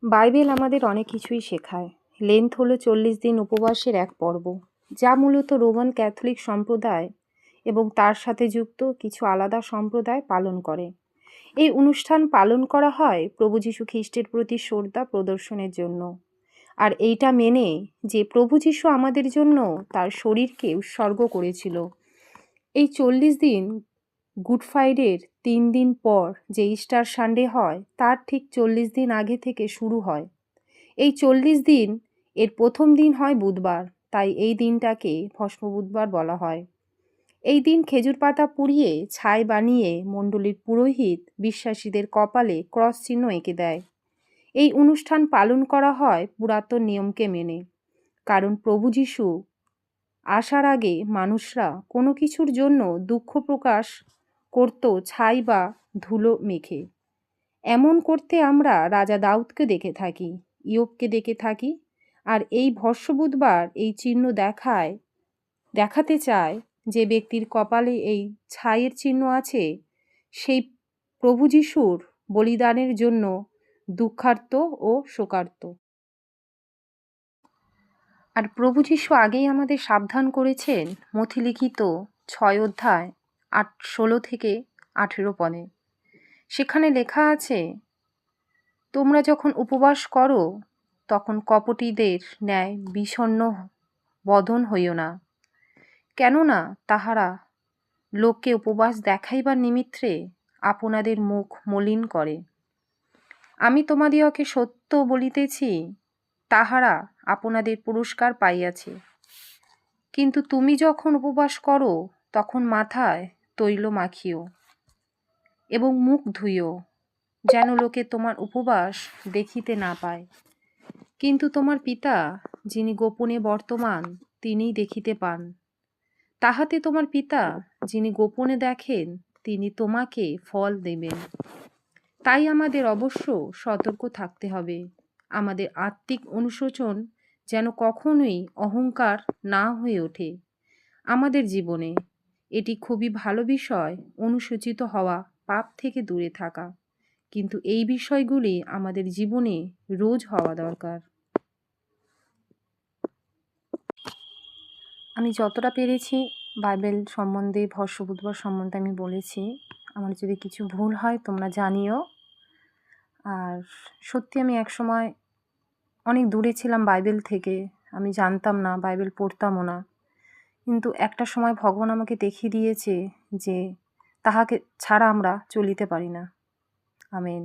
Bible আমাদের অনেক কিছুই শেখায়। লেন্থ হলো 40 দিন উপবাসের এক পর্ব, যা মূলত রোমান ক্যাথলিক সম্প্রদায় এবং তার সাথে যুক্ত কিছু আলাদা সম্প্রদায় পালন করে। এই অনুষ্ঠান পালন করা হয় প্রভু যীশু খ্রিস্টের প্রতি শ্রদ্ধা প্রদর্শনের জন্য, আর এইটা মেনে যে প্রভু যীশু আমাদের জন্য তার শরীরকে উৎসর্গ করেছিল। এই 40 দিন গুড ফ্রাইডের 3 দিন পর যে ইস্টার সানডে হয়, তার ঠিক 40 দিন আগে থেকে শুরু হয়। এই 40 দিন এর প্রথম দিন হয় বুধবার, তাই এই দিনটাকে ভস্ম বুধবার বলা হয়। এই দিন খেজুর পাতা পুড়িয়ে ছাই বানিয়ে মণ্ডলীর পুরোহিত বিশ্বাসীদের কপালে ক্রস চিহ্ন এঁকে দেয়। এই অনুষ্ঠান পালন করা হয় পুরাতন নিয়মকে মেনে, কারণ প্রভু যীশু আসার আগে মানুষরা কোনো কিছুর জন্য দুঃখ প্রকাশ করত ছাই বা ধুলো মেখে। এমন করতে আমরা রাজা দাউদকে দেখে থাকি, ইয়োবকে দেখে থাকি। আর এই ভস্ম বুধবার এই চিহ্ন দেখাতে চায় যে ব্যক্তির কপালে এই ছাইয়ের চিহ্ন আছে, সেই প্রভু যিশুর বলিদানের জন্য দুঃখার্ত ও শোকার্ত। আর প্রভু যীশু আগেই আমাদের সাবধান করেছেন মথিলিখিত 6 অধ্যায় 16 থেকে 18 পদে। সেখানে লেখা আছে, তোমরা যখন উপবাস করো তখন কপটীদের ন্যায় বিষণ্ণ বদন হইও না, কেননা তাহারা লোককে উপবাস দেখাইবার নিমিত্তে আপনাদের মুখ মলিন করে। আমি তোমাদিগকে সত্য বলিতেছি, তাহারা আপনাদের পুরস্কার পাইয়াছে। কিন্তু তুমি যখন উপবাস করো তখন মাথায় তৈল মাখিও এবং মুখ ধুইও, যেন লোকে তোমার উপবাস দেখিতে না পায়। কিন্তু তোমার পিতা যিনি গোপনে বর্তমান, তিনিই দেখিতে পান। তাহাতে তোমার পিতা যিনি গোপনে দেখেন, তিনি তোমাকে ফল দেবেন। তাই আমাদের অবশ্য সতর্ক থাকতে হবে। আমাদের আত্মিক অনুশোচন যেন কখনোই অহংকার না হয়ে ওঠে আমাদের জীবনে। এটি খুবই ভালো বিষয়, অনুশোচিত হওয়া, পাপ থেকে দূরে থাকা, কিন্তু এই বিষয়গুলি আমাদের জীবনে রোজ হওয়া দরকার। আমি যতটা পেরেছি বাইবেল সম্বন্ধে, ভস্ম বুধবার সম্বন্ধে আমি বলেছি। আমার যদি কিছু ভুল হয় তোমরা জানিও। আর সত্যি আমি একসময় অনেক দূরে ছিলাম বাইবেল থেকে, আমি জানতাম না, বাইবেল পড়তামও না। কিন্তু একটা সময় ভগবান আমাকে দেখিয়ে দিয়েছে যে তাহাকে ছাড়া আমরা চলিতে পারি না। আমেন।